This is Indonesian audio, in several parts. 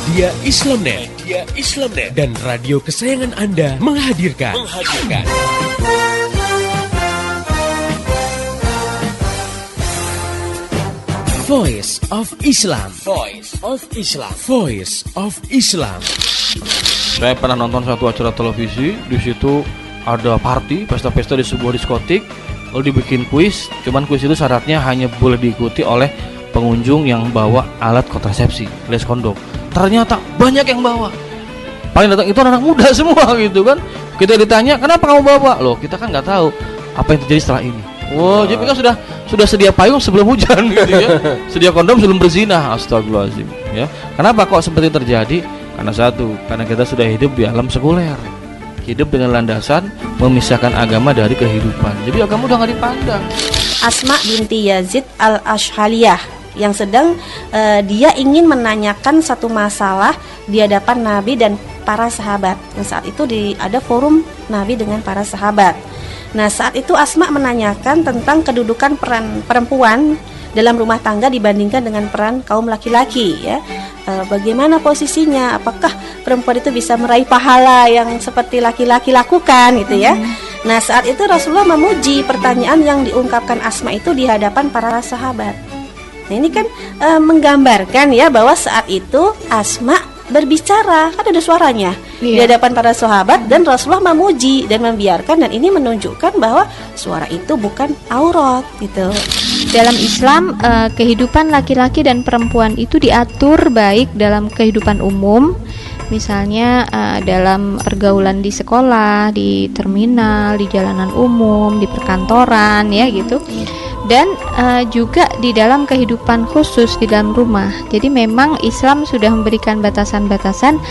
Media Islamnet dan radio kesayangan Anda menghadirkan Voice of Islam. Saya pernah nonton satu acara televisi, di situ ada party, pesta-pesta di sebuah diskotik, lalu dibikin kuis. Cuman kuis itu syaratnya hanya boleh diikuti oleh pengunjung yang bawa alat kontrasepsi, alias kondom. Ternyata banyak yang bawa. Paling datang itu anak muda semua gitu kan. Kita ditanya, kenapa kamu bawa? Loh, kita kan nggak tahu apa yang terjadi setelah ini. Wow, jadi kan sudah sedia payung sebelum hujan gitu ya. Sedia kondom sebelum berzina. Astagfirullahaladzim ya. Kenapa kok seperti terjadi? Karena satu, karena kita sudah hidup di alam sekuler. Hidup dengan landasan memisahkan agama dari kehidupan. Jadi agama udah nggak dipandang. Asma binti Yazid al-Ashhaliyah yang sedang dia ingin menanyakan satu masalah di hadapan Nabi dan para sahabat. Dan saat itu ada forum Nabi dengan para sahabat. Nah, saat itu Asma menanyakan tentang kedudukan peran perempuan dalam rumah tangga dibandingkan dengan peran kaum laki-laki ya. Bagaimana posisinya? Apakah perempuan itu bisa meraih pahala yang seperti laki-laki lakukan gitu ya? Nah, saat itu Rasulullah memuji pertanyaan yang diungkapkan Asma itu di hadapan para sahabat. Nah, ini kan menggambarkan ya bahwa saat itu Asma berbicara, kan ada suaranya di hadapan para sahabat, dan Rasulullah memuji dan membiarkan, dan ini menunjukkan bahwa suara itu bukan aurat gitu. Dalam Islam, kehidupan laki-laki dan perempuan itu diatur baik dalam kehidupan umum, misalnya dalam pergaulan di sekolah, di terminal, di jalanan umum, di perkantoran ya gitu. Dan juga di dalam kehidupan khusus di dalam rumah. Jadi memang Islam sudah memberikan batasan-batasan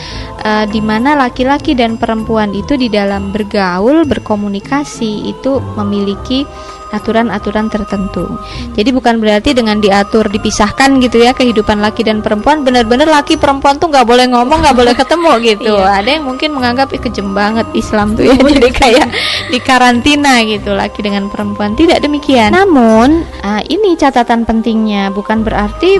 di mana laki-laki dan perempuan itu di dalam bergaul, berkomunikasi itu memiliki aturan-aturan tertentu. Jadi bukan berarti dengan diatur dipisahkan gitu ya kehidupan laki dan perempuan, benar-benar laki perempuan tuh nggak boleh ngomong, nggak boleh ketemu gitu. Ada yang mungkin menganggap kejem banget Islam tuh ya, jadi kayak di karantina gitu laki dengan perempuan. Tidak demikian. Namun ini catatan pentingnya, bukan berarti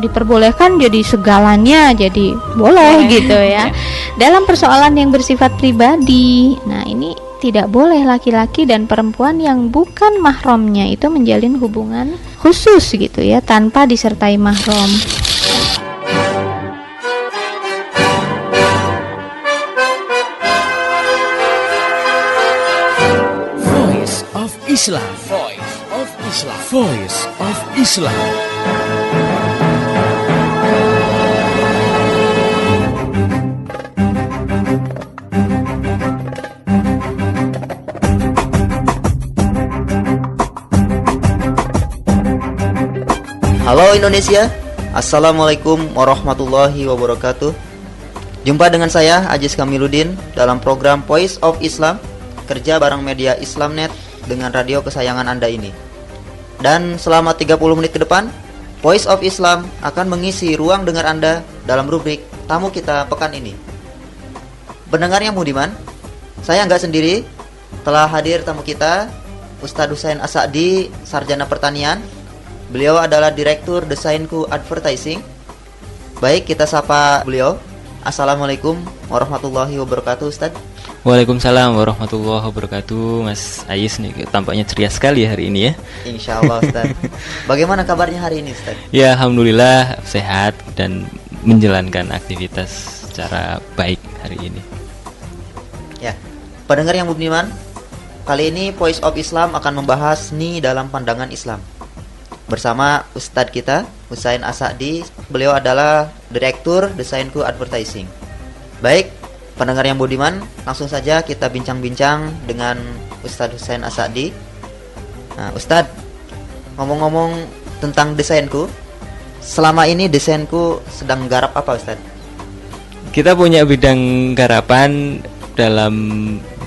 diperbolehkan jadi segalanya jadi boleh gitu ya. Dalam persoalan yang bersifat pribadi, nah ini tidak boleh laki-laki dan perempuan yang bukan mahramnya itu menjalin hubungan khusus gitu ya tanpa disertai mahram. Voice of Islam. Halo Indonesia, Assalamualaikum warahmatullahi wabarakatuh. Jumpa dengan saya Aziz Kamiluddin dalam program Voice of Islam, kerja bareng media Islamnet dengan radio kesayangan Anda ini. Dan selama 30 menit ke depan, Voice of Islam akan mengisi ruang dengar Anda dalam rubrik Tamu Kita Pekan ini. Pendengar yang budiman, saya nggak sendiri, telah hadir tamu kita, Ustadz Husain As-Sa'di, Sarjana Pertanian. Beliau adalah Direktur Desainku Advertising. Baik, kita sapa beliau. Assalamualaikum warahmatullahi wabarakatuh, Ustadz. Waalaikumsalam warahmatullahi wabarakatuh. Mas Ais nih tampaknya ceria sekali hari ini ya. Insya Allah, Ustadz. Bagaimana kabarnya hari ini, Ustadz? Ya, alhamdulillah sehat dan menjalankan aktivitas secara baik hari ini. Ya, pendengar yang budiman, kali ini Voice of Islam akan membahas seni dalam pandangan Islam bersama Ustadz kita, Husain As-Sa'di. Beliau adalah Direktur Desainku Advertising. Baik, pendengar yang budiman, langsung saja kita bincang-bincang dengan Ustadz Husain As-Sa'di. Nah, Ustadz, ngomong-ngomong tentang desainku, selama ini desainku sedang garap apa, Ustadz? Kita punya bidang garapan dalam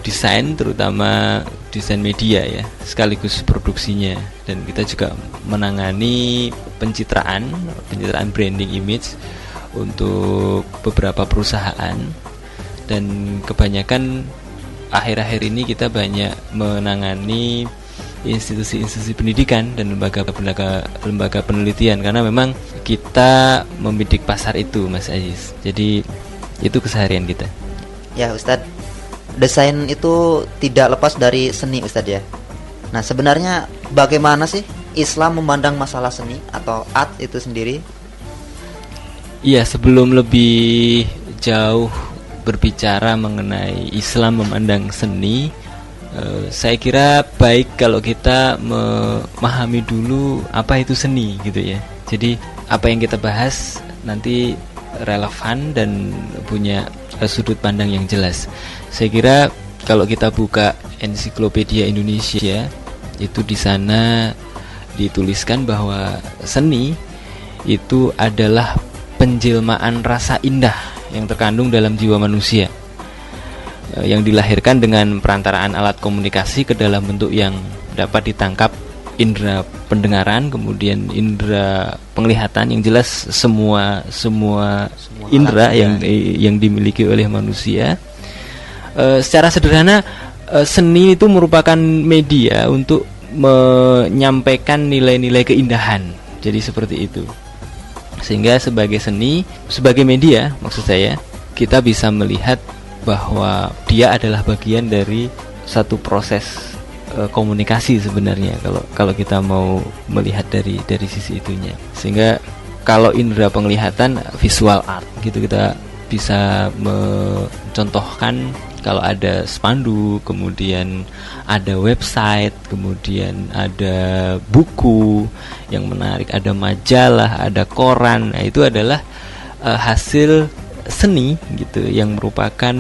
desain, terutama desain media ya, sekaligus produksinya, dan kita juga menangani pencitraan branding image untuk beberapa perusahaan, dan kebanyakan akhir-akhir ini kita banyak menangani institusi-institusi pendidikan dan lembaga penelitian, karena memang kita membidik pasar itu, Mas Aziz. Jadi itu keseharian kita. Ya Ustadz, desain itu tidak lepas dari seni Ustadz ya. Nah sebenarnya bagaimana sih Islam memandang masalah seni atau art itu sendiri? Iya, sebelum lebih jauh berbicara mengenai Islam memandang seni, saya kira baik kalau kita memahami dulu apa itu seni gitu ya. Jadi apa yang kita bahas nanti relevan dan punya sudut pandang yang jelas. Saya kira kalau kita buka Ensiklopedia Indonesia, itu di sana dituliskan bahwa seni itu adalah penjelmaan rasa indah yang terkandung dalam jiwa manusia, yang dilahirkan dengan perantaraan alat komunikasi ke dalam bentuk yang dapat ditangkap indera pendengaran, kemudian indera penglihatan, yang jelas semua indera yang dimiliki oleh manusia. Secara sederhana, seni itu merupakan media untuk menyampaikan nilai-nilai keindahan. Jadi seperti itu. Sehingga sebagai seni, sebagai media maksud saya, kita bisa melihat bahwa dia adalah bagian dari satu proses komunikasi sebenarnya, kalau kita mau melihat dari sisi itunya. Sehingga kalau indera penglihatan, visual art gitu, kita bisa mencontohkan kalau ada spanduk, kemudian ada website, kemudian ada buku yang menarik, ada majalah, ada koran. Nah, itu adalah hasil seni gitu, yang merupakan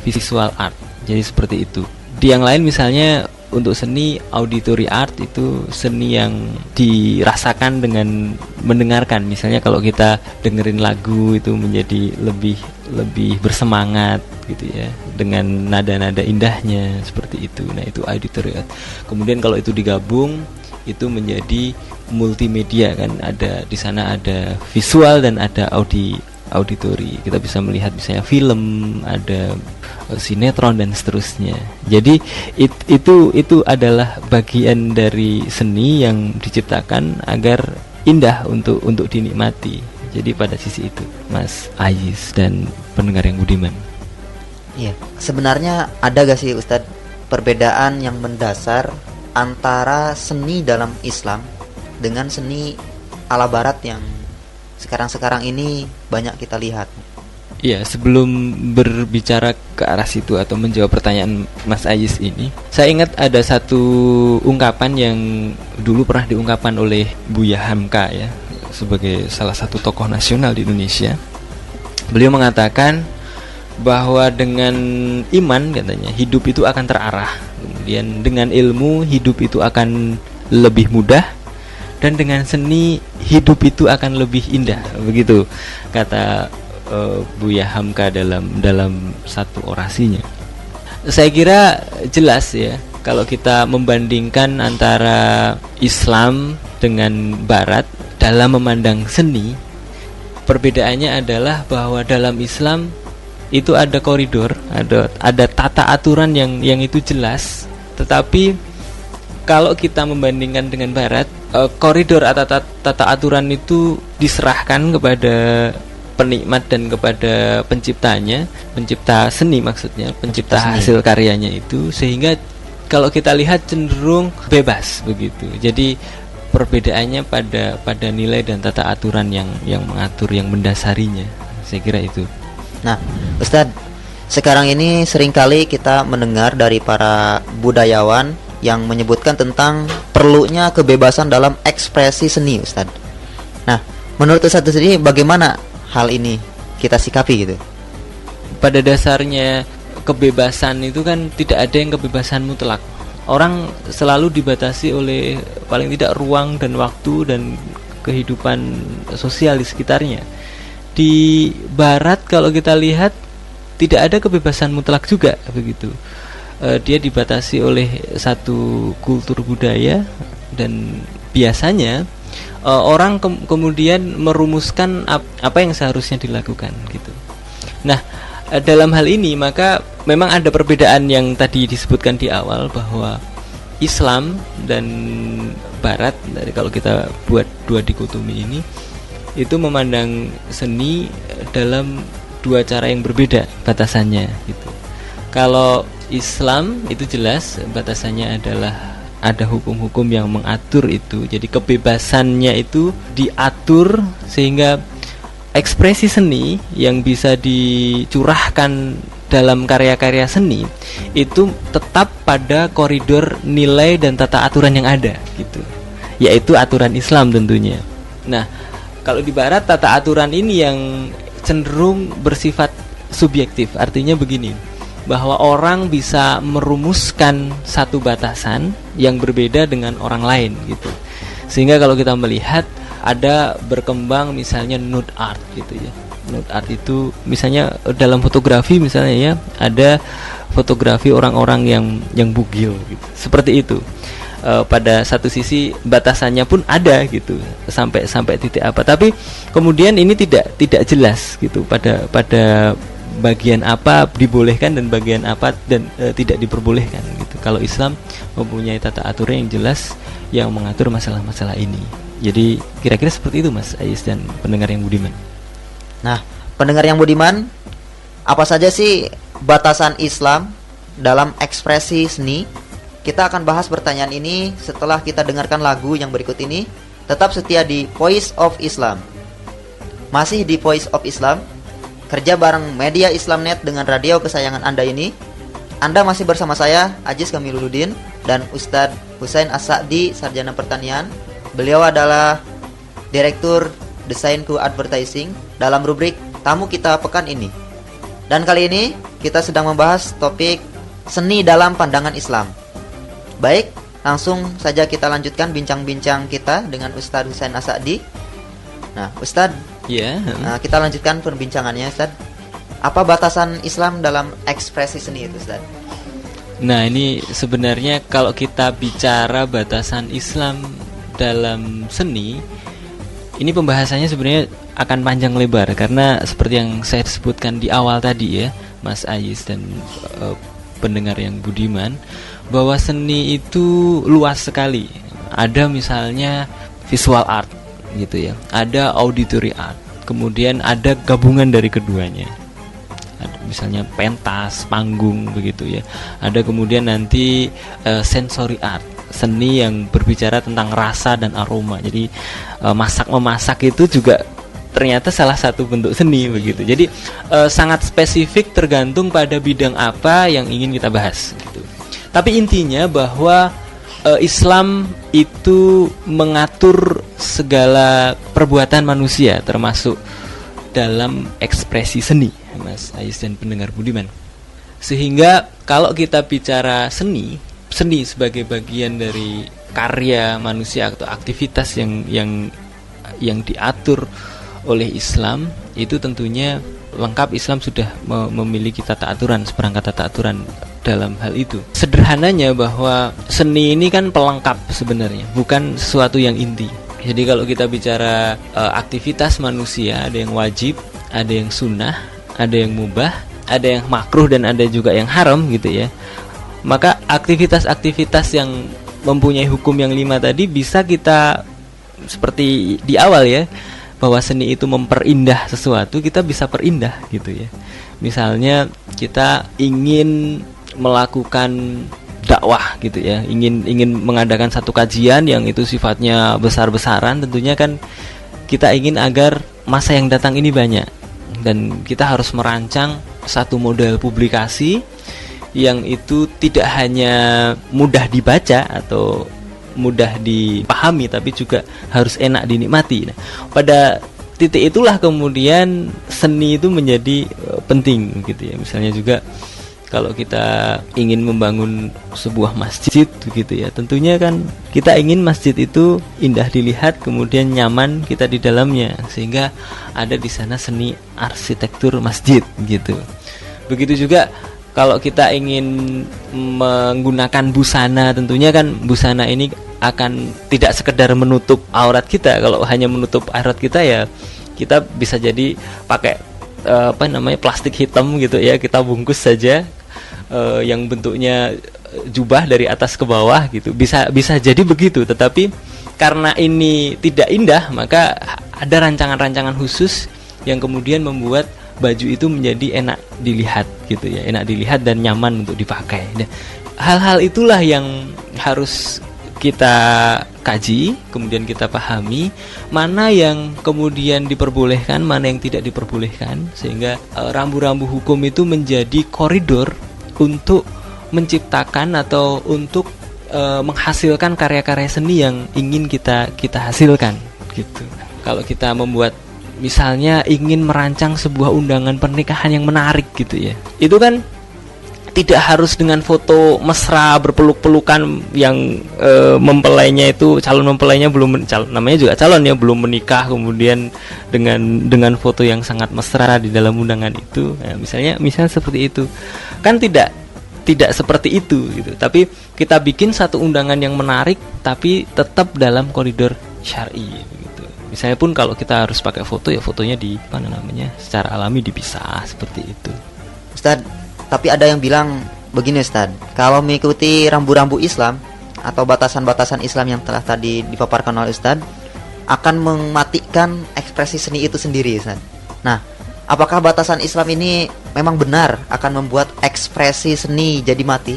visual art. Jadi seperti itu. Di yang lain misalnya untuk seni auditory art, itu seni yang dirasakan dengan mendengarkan. Misalnya kalau kita dengerin lagu itu menjadi lebih bersemangat gitu ya, dengan nada-nada indahnya seperti itu. Nah, itu auditory art. Kemudian kalau itu digabung, itu menjadi multimedia kan, ada di sana ada visual dan ada auditori. Kita bisa melihat misalnya film, ada sinetron dan seterusnya. Jadi itu adalah bagian dari seni yang diciptakan agar indah untuk dinikmati. Jadi pada sisi itu, Mas Aziz dan pendengar yang budiman. Iya, sebenarnya ada gak sih Ustadz perbedaan yang mendasar antara seni dalam Islam dengan seni ala Barat yang sekarang ini banyak kita lihat? Iya, sebelum berbicara ke arah situ atau menjawab pertanyaan Mas Aziz ini, saya ingat ada satu ungkapan yang dulu pernah diungkapkan oleh Buya Hamka ya, sebagai salah satu tokoh nasional di Indonesia. Beliau mengatakan bahwa dengan iman, katanya, hidup itu akan terarah. Kemudian dengan ilmu, hidup itu akan lebih mudah. Dan dengan seni, hidup itu akan lebih indah. Begitu kata Buya Hamka dalam satu orasinya. Saya kira jelas ya, kalau kita membandingkan antara Islam dengan Barat dalam memandang seni, perbedaannya adalah bahwa dalam Islam itu ada koridor, ada tata aturan yang itu jelas. Tetapi kalau kita membandingkan dengan Barat, koridor atau tata aturan itu diserahkan kepada penikmat dan kepada penciptanya, pencipta seni maksudnya, pencipta hasil karyanya itu, sehingga kalau kita lihat cenderung bebas begitu. Jadi perbedaannya pada nilai dan tata aturan yang mengatur, yang mendasarinya. Saya kira itu. Nah, Ustadz, sekarang ini seringkali kita mendengar dari para budayawan yang menyebutkan tentang perlunya kebebasan dalam ekspresi seni, Ustadz. Nah, menurut Ustadz sendiri bagaimana hal ini kita sikapi gitu? Pada dasarnya kebebasan itu kan tidak ada yang kebebasan mutlak. Orang selalu dibatasi oleh paling tidak ruang dan waktu dan kehidupan sosial di sekitarnya. Di Barat kalau kita lihat tidak ada kebebasan mutlak juga begitu. Dia dibatasi oleh satu kultur budaya, dan biasanya orang kemudian merumuskan apa yang seharusnya dilakukan gitu. Nah, dalam hal ini maka memang ada perbedaan yang tadi disebutkan di awal, bahwa Islam dan Barat, dari kalau kita buat dua dikotomi ini, itu memandang seni dalam dua cara yang berbeda batasannya gitu. Kalau Islam itu jelas batasannya adalah ada hukum-hukum yang mengatur itu. Jadi kebebasannya itu diatur sehingga ekspresi seni yang bisa dicurahkan dalam karya-karya seni itu tetap pada koridor nilai dan tata aturan yang ada gitu. Yaitu aturan Islam tentunya. Nah, kalau di Barat tata aturan ini yang cenderung bersifat subjektif. Artinya begini, bahwa orang bisa merumuskan satu batasan yang berbeda dengan orang lain gitu. Sehingga kalau kita melihat ada berkembang misalnya nude art gitu ya. Nude art itu misalnya dalam fotografi misalnya ya, ada fotografi orang-orang yang bugil gitu. Seperti itu. Pada satu sisi batasannya pun ada gitu, sampai titik apa, tapi kemudian ini tidak jelas gitu pada bagian apa dibolehkan dan bagian apa dan tidak diperbolehkan gitu. Kalau Islam mempunyai tata aturan yang jelas yang mengatur masalah-masalah ini. Jadi kira-kira seperti itu Mas Ais dan pendengar yang budiman. Nah, pendengar yang budiman, apa saja sih batasan Islam dalam ekspresi seni? Kita akan bahas pertanyaan ini setelah kita dengarkan lagu yang berikut ini. Tetap setia di Voice of Islam. Masih di Voice of Islam, kerja bareng media Islamnet dengan radio kesayangan Anda ini. Anda masih bersama saya, Aziz Kamiluddin, dan Ustadz Husain As-Sa'di, Sarjana Pertanian. Beliau adalah Direktur Desain Ku Advertising dalam rubrik Tamu Kita Pekan ini. Dan kali ini kita sedang membahas topik seni dalam pandangan Islam. Baik, langsung saja kita lanjutkan bincang-bincang kita dengan Ustadz Husain As-Sa'di. Nah, Ustadz, kita lanjutkan perbincangannya, Ustadz. Apa batasan Islam dalam ekspresi seni itu, Ustadz? Nah, ini sebenarnya kalau kita bicara batasan Islam dalam seni, ini pembahasannya sebenarnya akan panjang lebar, karena seperti yang saya sebutkan di awal tadi ya, Mas Ais dan pendengar yang budiman, bahwa seni itu luas sekali. Ada misalnya visual art gitu ya, ada auditory art, kemudian ada gabungan dari keduanya. Ada misalnya pentas, panggung begitu ya. Ada kemudian nanti sensory art, seni yang berbicara tentang rasa dan aroma. Jadi masak-memasak itu juga ternyata salah satu bentuk seni begitu. Jadi sangat spesifik tergantung pada bidang apa yang ingin kita bahas gitu. Tapi intinya bahwa Islam itu mengatur segala perbuatan manusia termasuk dalam ekspresi seni, Mas Ais dan pendengar budiman. Sehingga kalau kita bicara seni sebagai bagian dari karya manusia atau aktivitas yang diatur oleh Islam, itu tentunya lengkap. Islam sudah memiliki tata aturan, seperangkat tata aturan dalam hal itu. Sederhananya bahwa seni ini kan pelengkap sebenarnya, bukan sesuatu yang inti. Jadi kalau kita bicara aktivitas manusia, ada yang wajib, ada yang sunnah, ada yang mubah, ada yang makruh, dan ada juga yang haram gitu ya. Maka aktivitas-aktivitas yang mempunyai hukum yang 5 tadi bisa kita, seperti di awal ya, bahwa seni itu memperindah sesuatu, kita bisa perindah gitu ya. Misalnya kita ingin melakukan dakwah gitu ya, ingin mengadakan satu kajian yang itu sifatnya besar-besaran, tentunya kan kita ingin agar masa yang datang ini banyak, dan kita harus merancang satu model publikasi yang itu tidak hanya mudah dibaca atau mudah dipahami, tapi juga harus enak dinikmati. Nah, pada titik itulah kemudian seni itu menjadi penting gitu ya. Misalnya juga kalau kita ingin membangun sebuah masjid gitu ya, tentunya kan kita ingin masjid itu indah dilihat, kemudian nyaman kita di dalamnya, sehingga ada di sana seni arsitektur masjid gitu. Begitu juga kalau kita ingin menggunakan busana, tentunya kan busana ini akan tidak sekedar menutup aurat kita. Kalau hanya menutup aurat kita ya kita bisa jadi pakai plastik hitam gitu ya, kita bungkus saja yang bentuknya jubah dari atas ke bawah gitu. Bisa jadi begitu, tetapi karena ini tidak indah, maka ada rancangan-rancangan khusus yang kemudian membuat baju itu menjadi enak dilihat gitu ya, enak dilihat dan nyaman untuk dipakai. Nah, hal-hal itulah yang harus kita kaji, kemudian kita pahami mana yang kemudian diperbolehkan, mana yang tidak diperbolehkan, sehingga rambu-rambu hukum itu menjadi koridor untuk menciptakan atau untuk menghasilkan karya-karya seni yang ingin kita hasilkan gitu. Kalau kita membuat, misalnya ingin merancang sebuah undangan pernikahan yang menarik gitu ya, itu kan tidak harus dengan foto mesra berpeluk-pelukan yang mempelainya itu, calon mempelainya namanya juga calon ya, belum menikah, kemudian dengan foto yang sangat mesra di dalam undangan itu. Nah, misalnya seperti itu kan tidak seperti itu gitu. Tapi kita bikin satu undangan yang menarik tapi tetap dalam koridor syar'i gitu. Misalnya pun kalau kita harus pakai foto, ya fotonya secara alami dipisah seperti itu. Ustadz, tapi ada yang bilang begini Ustadz, kalau mengikuti rambu-rambu Islam atau batasan-batasan Islam yang telah tadi dipaparkan oleh Ustadz, akan mematikan ekspresi seni itu sendiri Ustadz. Nah, apakah batasan Islam ini memang benar akan membuat ekspresi seni jadi mati?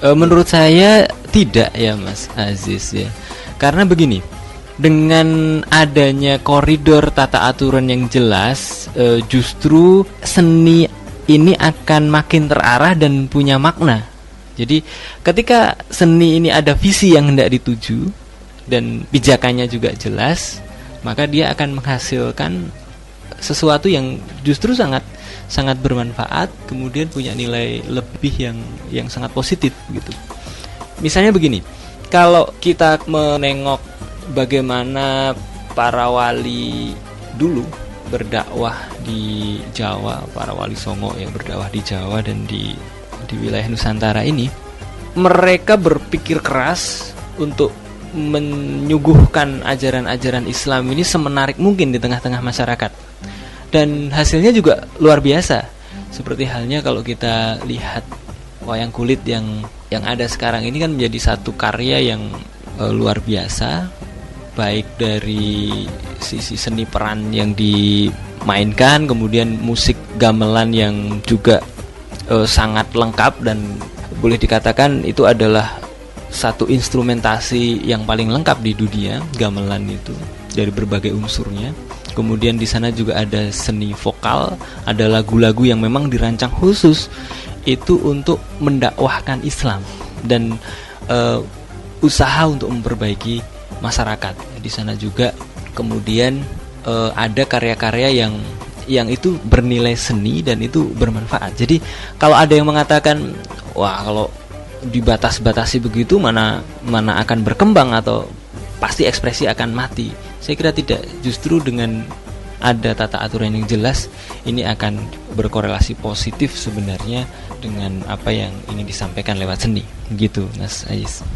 Menurut saya tidak ya Mas Aziz ya. Karena begini, dengan adanya koridor tata aturan yang jelas, justru seni ini akan makin terarah dan punya makna. Jadi ketika seni ini ada visi yang hendak dituju dan pijakannya juga jelas, maka dia akan menghasilkan sesuatu yang justru sangat bermanfaat, kemudian punya nilai lebih yang sangat positif gitu. Misalnya begini, kalau kita menengok bagaimana para wali dulu berdakwah di Jawa, para wali Songo yang berdakwah di Jawa dan di wilayah Nusantara ini, mereka berpikir keras untuk menyuguhkan ajaran-ajaran Islam ini semenarik mungkin di tengah-tengah masyarakat, dan hasilnya juga luar biasa. Seperti halnya kalau kita lihat wayang kulit yang ada sekarang ini kan menjadi satu karya yang luar biasa, baik dari sisi seni peran yang dimainkan, kemudian musik gamelan yang juga sangat lengkap, dan boleh dikatakan itu adalah satu instrumentasi yang paling lengkap di dunia, gamelan itu dari berbagai unsurnya. Kemudian di sana juga ada seni vokal, ada lagu-lagu yang memang dirancang khusus itu untuk mendakwahkan Islam dan usaha untuk memperbaiki masyarakat. Di sana juga kemudian ada karya-karya yang itu bernilai seni dan itu bermanfaat. Jadi kalau ada yang mengatakan, wah kalau dibatas-batasi begitu mana akan berkembang atau pasti ekspresi akan mati, saya kira tidak. Justru dengan ada tata aturan yang jelas, ini akan berkorelasi positif sebenarnya dengan apa yang ingin disampaikan lewat seni, gitu Mas Ais.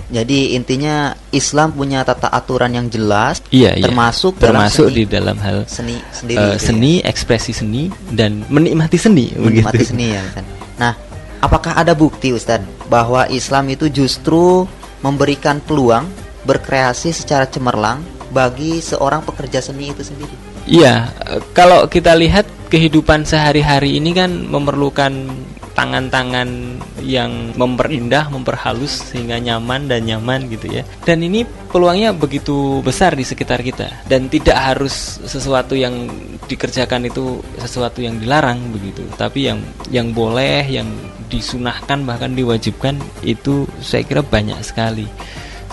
Jadi intinya Islam punya tata aturan yang jelas, termasuk di dalam hal seni sendiri, seni, ekspresi seni dan menikmati seni. Menikmati seni ya kan. Nah, apakah ada bukti Ustadz bahwa Islam itu justru memberikan peluang berkreasi secara cemerlang bagi seorang pekerja seni itu sendiri? Iya, kalau kita lihat kehidupan sehari-hari ini kan memerlukan tangan-tangan yang memperindah, memperhalus sehingga nyaman gitu ya. Dan ini peluangnya begitu besar di sekitar kita, dan tidak harus sesuatu yang dikerjakan itu sesuatu yang dilarang begitu, tapi yang boleh, yang disunahkan bahkan diwajibkan itu saya kira banyak sekali.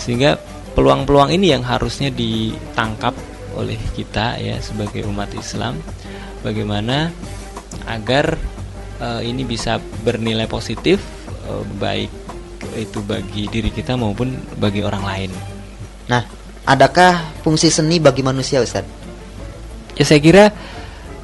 Sehingga peluang-peluang ini yang harusnya ditangkap oleh kita ya sebagai umat Islam, bagaimana agar ini bisa bernilai positif, baik itu bagi diri kita maupun bagi orang lain. Nah, adakah fungsi seni bagi manusia Ustaz? Ya saya kira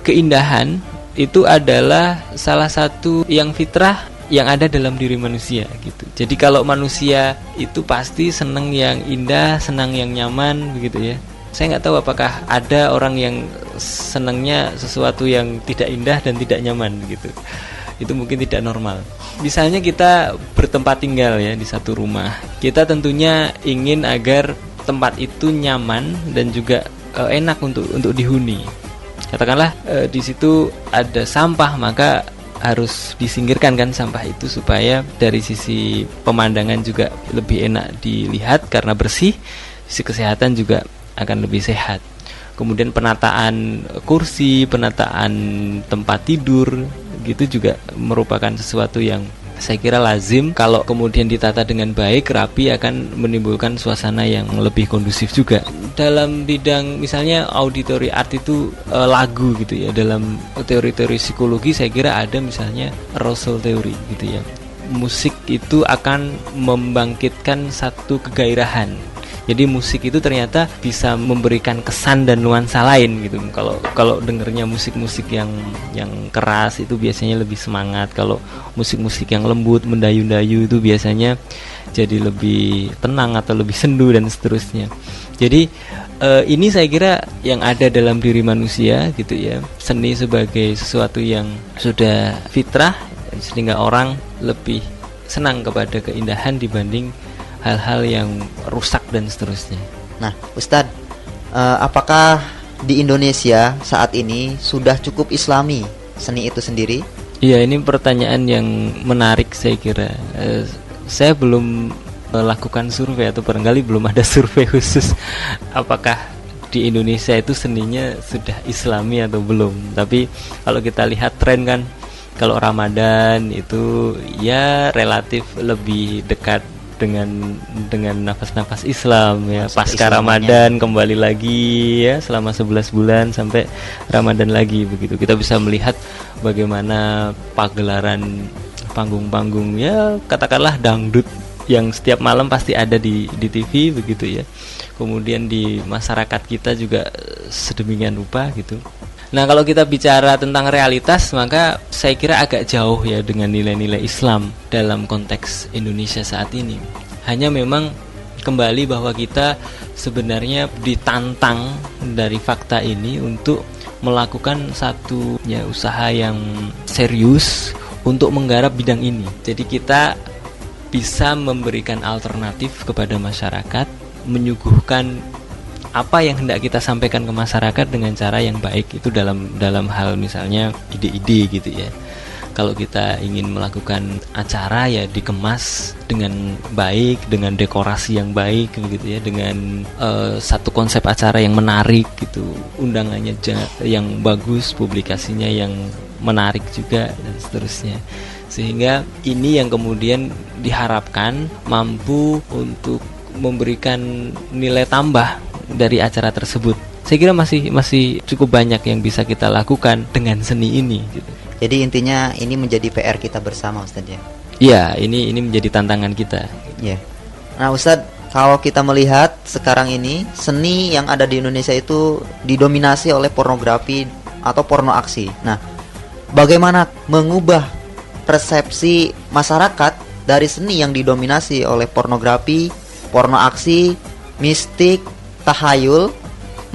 keindahan itu adalah salah satu yang fitrah yang ada dalam diri manusia gitu. Jadi kalau manusia itu pasti senang yang indah, senang yang nyaman begitu ya. Saya nggak tahu apakah ada orang yang senangnya sesuatu yang tidak indah dan tidak nyaman gitu. itu mungkin tidak normal. Misalnya kita bertempat tinggal ya di satu rumah, kita tentunya ingin agar tempat itu nyaman dan juga enak untuk dihuni. Katakanlah di situ ada sampah, maka harus disingkirkan kan sampah itu supaya dari sisi pemandangan juga lebih enak dilihat karena bersih, sisi kesehatan juga akan lebih sehat. Kemudian penataan kursi, penataan tempat tidur gitu juga merupakan sesuatu yang saya kira lazim. Kalau kemudian ditata dengan baik, rapi, akan menimbulkan suasana yang lebih kondusif juga. Dalam bidang misalnya auditory art itu lagu gitu ya, dalam teori-teori psikologi saya kira ada misalnya arousal theory gitu ya. Musik itu akan membangkitkan satu kegairahan. Jadi musik itu ternyata bisa memberikan kesan dan nuansa lain gitu. Kalau dengernya musik-musik yang keras itu biasanya lebih semangat. Kalau musik-musik yang lembut, mendayu-dayu itu biasanya jadi lebih tenang atau lebih sendu dan seterusnya. Jadi ini saya kira yang ada dalam diri manusia gitu ya. Seni sebagai sesuatu yang sudah fitrah sehingga orang lebih senang kepada keindahan dibanding hal-hal yang rusak dan seterusnya. Nah, Ustadz, apakah di Indonesia saat ini sudah cukup islami seni itu sendiri? Iya, ini pertanyaan yang menarik saya kira. Saya belum melakukan survei atau barangkali belum ada survei khusus apakah di Indonesia itu seninya sudah islami atau belum. Tapi kalau kita lihat tren kan, kalau Ramadan itu ya relatif lebih dekat dengan nafas-nafas Islam ya. Pasca Ramadan kembali lagi ya selama 11 bulan sampai Ramadan lagi begitu. Kita bisa melihat bagaimana pagelaran panggung-panggung ya katakanlah dangdut yang setiap malam pasti ada di TV begitu ya. Kemudian di masyarakat kita juga sedemikian rupa gitu. Nah, kalau kita bicara tentang realitas, maka saya kira agak jauh ya dengan nilai-nilai Islam dalam konteks Indonesia saat ini. Hanya memang kembali bahwa kita sebenarnya ditantang dari fakta ini untuk melakukan satu ya usaha yang serius untuk menggarap bidang ini. Jadi kita bisa memberikan alternatif kepada masyarakat, menyuguhkan apa yang hendak kita sampaikan ke masyarakat dengan cara yang baik. Itu dalam hal misalnya ide-ide gitu ya. Kalau kita ingin melakukan acara ya dikemas dengan baik, dengan dekorasi yang baik gitu ya, dengan satu konsep acara yang menarik gitu, undangannya yang bagus, publikasinya yang menarik juga dan seterusnya. Sehingga ini yang kemudian diharapkan mampu untuk memberikan nilai tambah dari acara tersebut. Saya kira masih cukup banyak yang bisa kita lakukan dengan seni ini gitu. Jadi intinya ini menjadi PR kita bersama, Ustadz ya. Iya, ini menjadi tantangan kita. Iya. Nah, Ustadz, kalau kita melihat sekarang ini seni yang ada di Indonesia itu didominasi oleh pornografi atau porno aksi. Nah, bagaimana mengubah persepsi masyarakat dari seni yang didominasi oleh pornografi, porno aksi, mistik, tahayul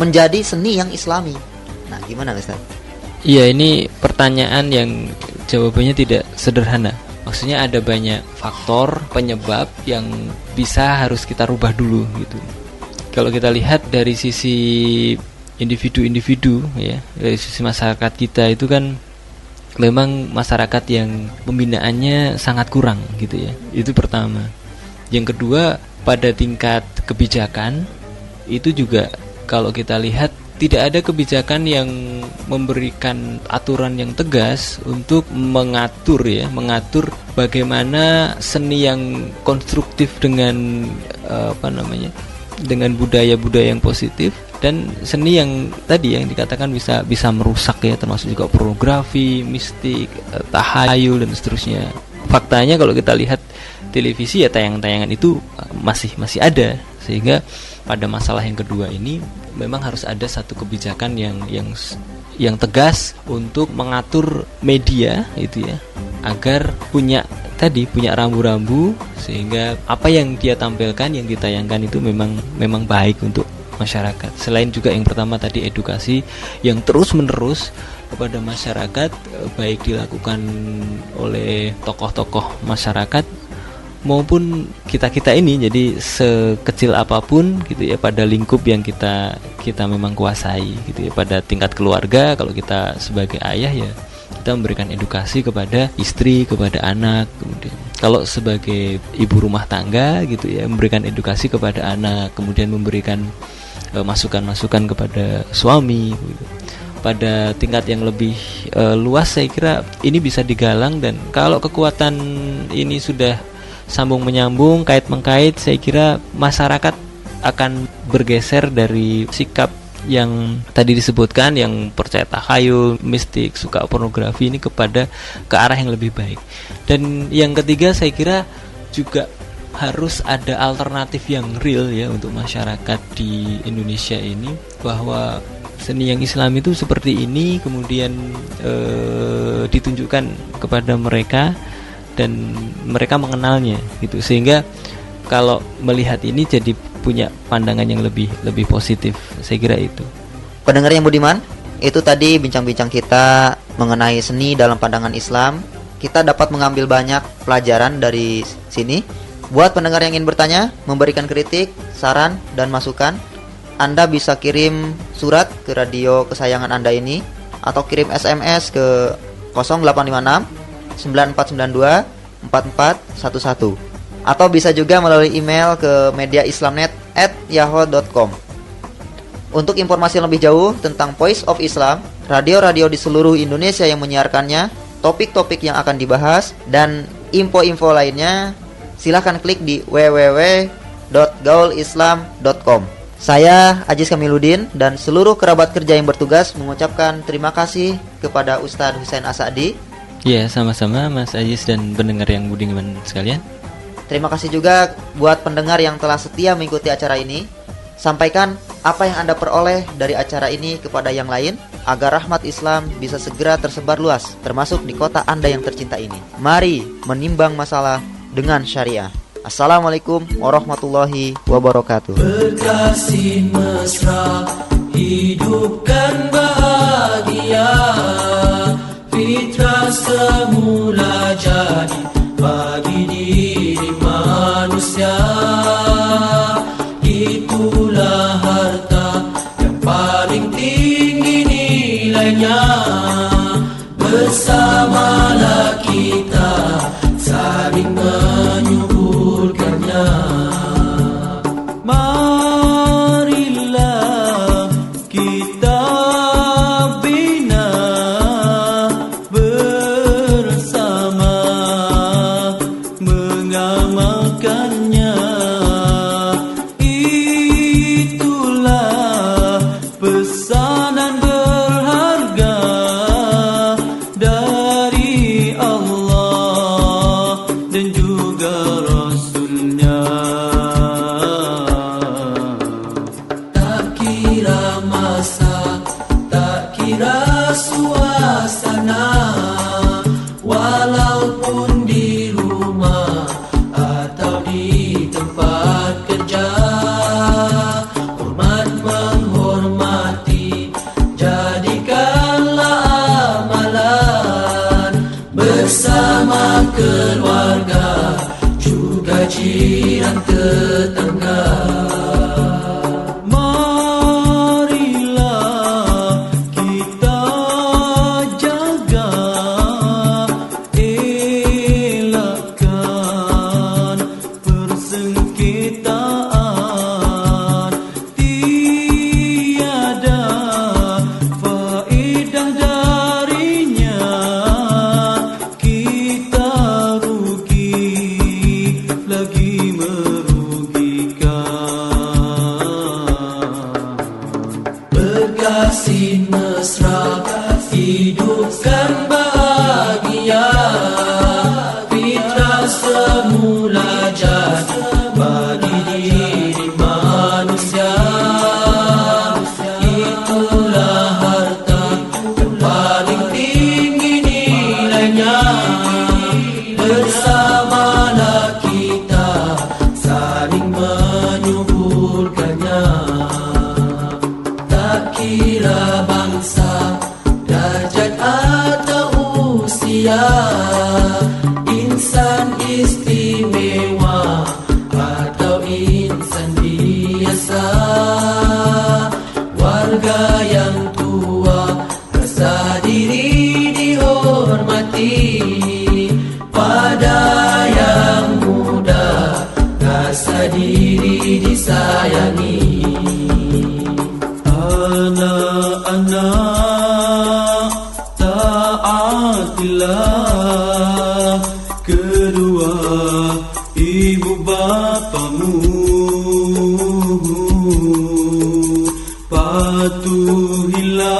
menjadi seni yang islami? Nah, gimana Ustaz? Iya, ini pertanyaan yang jawabannya tidak sederhana. Maksudnya ada banyak faktor penyebab yang harus kita rubah dulu gitu. Kalau kita lihat dari sisi individu-individu ya, dari sisi masyarakat kita itu kan memang masyarakat yang pembinaannya sangat kurang gitu ya. Itu pertama. Yang kedua, pada tingkat kebijakan itu juga kalau kita lihat tidak ada kebijakan yang memberikan aturan yang tegas untuk mengatur bagaimana seni yang konstruktif dengan dengan budaya-budaya yang positif dan seni yang tadi yang dikatakan bisa merusak ya, termasuk juga pornografi, mistik, tahayul dan seterusnya. Faktanya kalau kita lihat televisi ya tayangan-tayangan itu masih ada, sehingga pada masalah yang kedua ini memang harus ada satu kebijakan yang tegas untuk mengatur media itu ya, agar punya rambu-rambu sehingga apa yang dia tampilkan, yang ditayangkan itu memang baik untuk masyarakat. Selain juga yang pertama tadi edukasi yang terus-menerus kepada masyarakat, baik dilakukan oleh tokoh-tokoh masyarakat maupun kita ini. Jadi sekecil apapun gitu ya, pada lingkup yang kita memang kuasai gitu ya, pada tingkat keluarga, kalau kita sebagai ayah ya kita memberikan edukasi kepada istri, kepada anak. Kemudian kalau sebagai ibu rumah tangga gitu ya, memberikan edukasi kepada anak, kemudian memberikan masukan-masukan kepada suami gitu. Pada tingkat yang lebih luas saya kira ini bisa digalang, dan kalau kekuatan ini sudah sambung menyambung, kait mengkait, saya kira masyarakat akan bergeser dari sikap yang tadi disebutkan, yang percaya takhayul, mistik, suka pornografi ini ke arah yang lebih baik. Dan yang ketiga saya kira juga harus ada alternatif yang real ya untuk masyarakat di Indonesia ini, bahwa seni yang Islam itu seperti ini, kemudian ditunjukkan kepada mereka dan mereka mengenalnya gitu, sehingga kalau melihat ini jadi punya pandangan yang lebih positif. Saya kira itu. Pendengar yang budiman, itu tadi bincang-bincang kita mengenai seni dalam pandangan Islam. Kita dapat mengambil banyak pelajaran dari sini. Buat pendengar yang ingin bertanya, memberikan kritik, saran, dan masukan, Anda bisa kirim surat ke radio kesayangan Anda ini, atau kirim SMS ke 0856 9492 4411, atau bisa juga melalui email ke mediaislamnet@yahoo.com. Untuk informasi lebih jauh tentang Voice of Islam, radio-radio di seluruh Indonesia yang menyiarkannya, topik-topik yang akan dibahas, dan info-info lainnya, silahkan klik di www.gaulislam.com. Saya Aziz Kamiluddin dan seluruh kerabat kerja yang bertugas mengucapkan terima kasih kepada Ustadz Husain Asadi. Ya, sama-sama Mas Aziz dan pendengar yang budiman sekalian. Terima kasih juga buat pendengar yang telah setia mengikuti acara ini. Sampaikan apa yang Anda peroleh dari acara ini kepada yang lain, agar rahmat Islam bisa segera tersebar luas, termasuk di kota Anda yang tercinta ini. Mari menimbang masalah dengan syariah. Assalamualaikum warahmatullahi wabarakatuh. Berkasih mesra, hidupkan bahagia, fitrah semula jadi bagi diri manusia. Itulah harta yang paling tinggi nilainya. Bersamalah kita saling menyuburkannya. Marilah kita bina bersama, mengamalkannya. Itulah pesanan berharga dari Allah dan juga Rasulnya. Tak kira masa, tak kira suasana, walaupun di rumah atau di tempat kerja, hormat menghormati jadikanlah amalan, bersama keluarga juga jiran tetangga. Marilah kita jaga, elakkan persengketaan. Tiada faedah darinya, kita rugi lagi merugikan. Berkasih mesra, hidupkan bahagia, fitrah semula jadi bagi diri manusia. Itulah harta yang paling tinggi nilainya. Bersamalah kita saling menyuburkannya. Tak kira bangsa, darjat desa, warga yang tua rasa diri dihormati, pada yang muda rasa diri disayangi. Anak-anak taatilah kedua ibu bapamu, patuhilah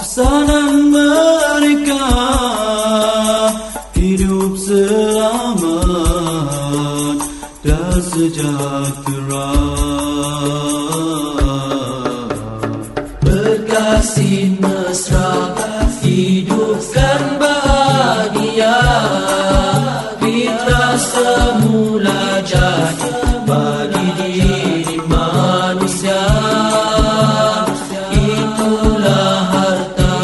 pesanan mereka, hidup selamat dan sejahtera. Berkasih mesra, hidupkan bahagia, fitrah semula jadi bagi diri manusia. Itulah harta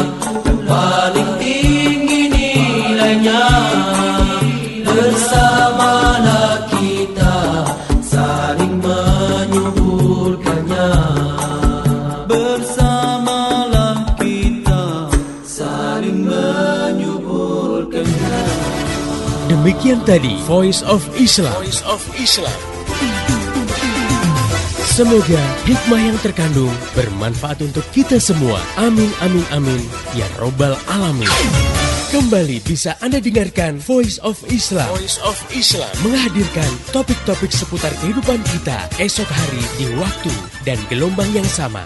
yang paling tinggi nilainya. Bersamalah kita saling menyuburkannya. Bersamalah kita saling menyuburkannya. Demikian tadi Voice of Islam. Semoga hikmah yang terkandung bermanfaat untuk kita semua. Amin, amin, amin. Ya Robbal Alamin. Kembali bisa Anda dengarkan Voice of Islam. Menghadirkan topik-topik seputar kehidupan kita esok hari di waktu dan gelombang yang sama.